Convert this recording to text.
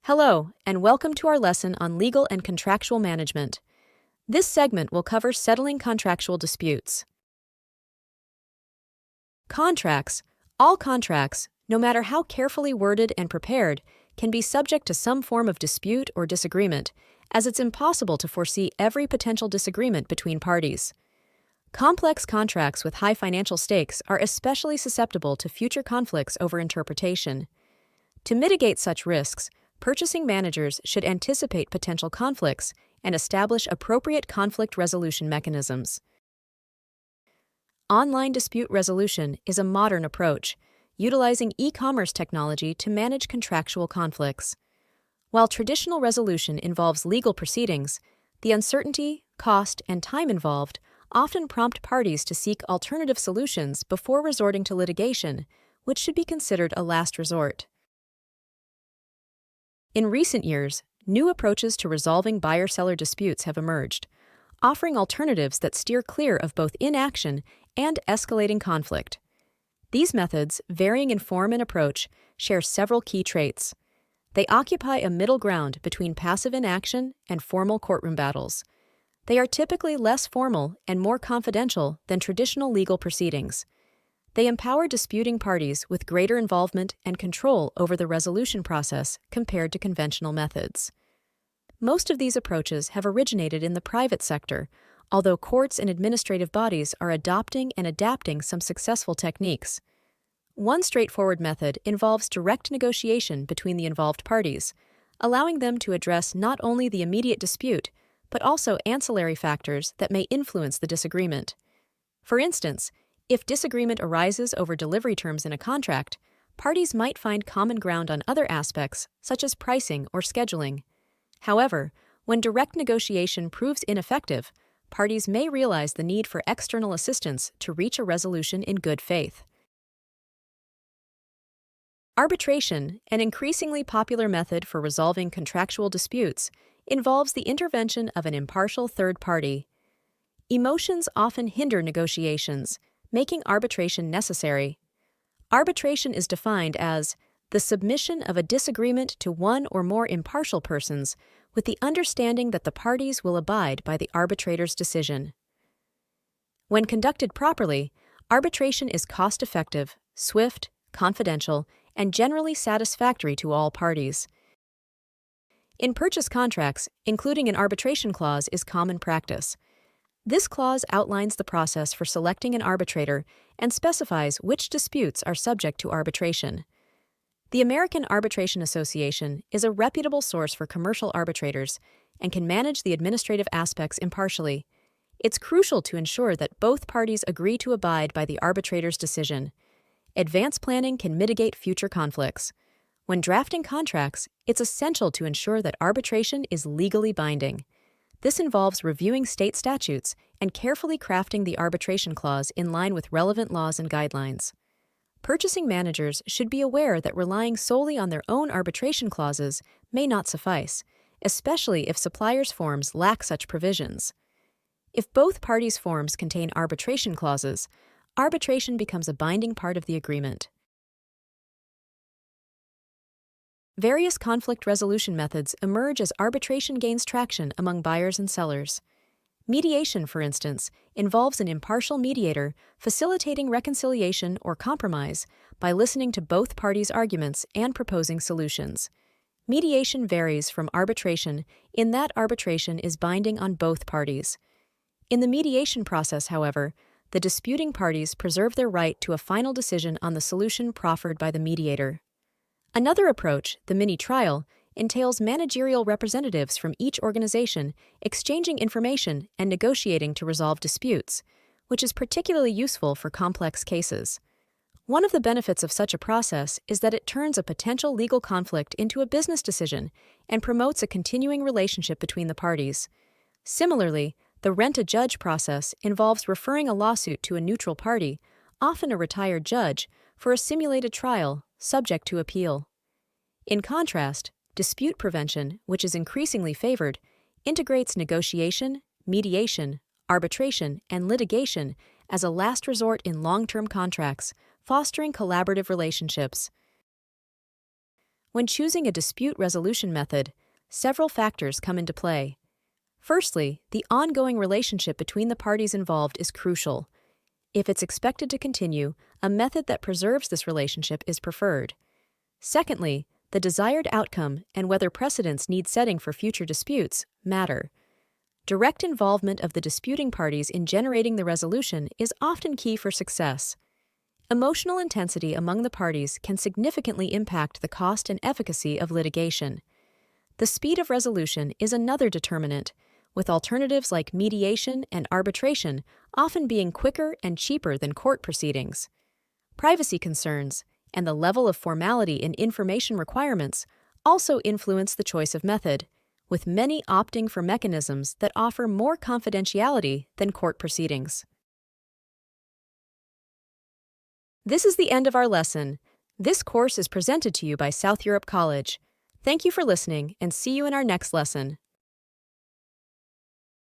Hello, and welcome to our lesson on legal and contractual management. This segment will cover settling contractual disputes. Contracts. All contracts, no matter how carefully worded and prepared, can be subject to some form of dispute or disagreement, as it's impossible to foresee every potential disagreement between parties. Complex contracts with high financial stakes are especially susceptible to future conflicts over interpretation. To mitigate such risks, purchasing managers should anticipate potential conflicts and establish appropriate conflict resolution mechanisms. Online dispute resolution is a modern approach, utilizing e-commerce technology to manage contractual conflicts. While traditional resolution involves legal proceedings, the uncertainty, cost, and time involved often prompt parties to seek alternative solutions before resorting to litigation, which should be considered a last resort. In recent years, new approaches to resolving buyer-seller disputes have emerged, offering alternatives that steer clear of both inaction and escalating conflict. These methods, varying in form and approach, share several key traits. They occupy a middle ground between passive inaction and formal courtroom battles. They are typically less formal and more confidential than traditional legal proceedings. They empower disputing parties with greater involvement and control over the resolution process compared to conventional methods. Most of these approaches have originated in the private sector, although courts and administrative bodies are adopting and adapting some successful techniques. One straightforward method involves direct negotiation between the involved parties, allowing them to address not only the immediate dispute, but also ancillary factors that may influence the disagreement. For instance, if disagreement arises over delivery terms in a contract, parties might find common ground on other aspects, such as pricing or scheduling. However, when direct negotiation proves ineffective, parties may realize the need for external assistance to reach a resolution in good faith. Arbitration, an increasingly popular method for resolving contractual disputes, involves the intervention of an impartial third party. Emotions often hinder negotiations, making arbitration necessary. Arbitration is defined as the submission of a disagreement to one or more impartial persons with the understanding that the parties will abide by the arbitrator's decision. When conducted properly, arbitration is cost-effective, swift, confidential, and generally satisfactory to all parties. In purchase contracts, including an arbitration clause is common practice. This clause outlines the process for selecting an arbitrator and specifies which disputes are subject to arbitration. The American Arbitration Association is a reputable source for commercial arbitrators and can manage the administrative aspects impartially. It's crucial to ensure that both parties agree to abide by the arbitrator's decision. Advanced planning can mitigate future conflicts. When drafting contracts, it's essential to ensure that arbitration is legally binding. This involves reviewing state statutes and carefully crafting the arbitration clause in line with relevant laws and guidelines. Purchasing managers should be aware that relying solely on their own arbitration clauses may not suffice, especially if suppliers' forms lack such provisions. If both parties' forms contain arbitration clauses, arbitration becomes a binding part of the agreement. Various conflict resolution methods emerge as arbitration gains traction among buyers and sellers. Mediation, for instance, involves an impartial mediator facilitating reconciliation or compromise by listening to both parties' arguments and proposing solutions. Mediation varies from arbitration in that arbitration is binding on both parties. In the mediation process, however, the disputing parties preserve their right to a final decision on the solution proffered by the mediator. Another approach, the mini-trial, entails managerial representatives from each organization exchanging information and negotiating to resolve disputes, which is particularly useful for complex cases. One of the benefits of such a process is that it turns a potential legal conflict into a business decision and promotes a continuing relationship between the parties. Similarly, the rent-a-judge process involves referring a lawsuit to a neutral party, often a retired judge, for a simulated trial, subject to appeal. In contrast, dispute prevention, which is increasingly favored, integrates negotiation, mediation, arbitration, and litigation as a last resort in long-term contracts, fostering collaborative relationships. When choosing a dispute resolution method, several factors come into play. Firstly, the ongoing relationship between the parties involved is crucial. If it's expected to continue, a method that preserves this relationship is preferred. Secondly, the desired outcome and whether precedents need setting for future disputes matter. Direct involvement of the disputing parties in generating the resolution is often key for success. Emotional intensity among the parties can significantly impact the cost and efficacy of litigation. The speed of resolution is another determinant, with alternatives like mediation and arbitration often being quicker and cheaper than court proceedings. Privacy concerns and the level of formality in information requirements also influence the choice of method, with many opting for mechanisms that offer more confidentiality than court proceedings. This is the end of our lesson. This course is presented to you by South Europe College. Thank you for listening and see you in our next lesson.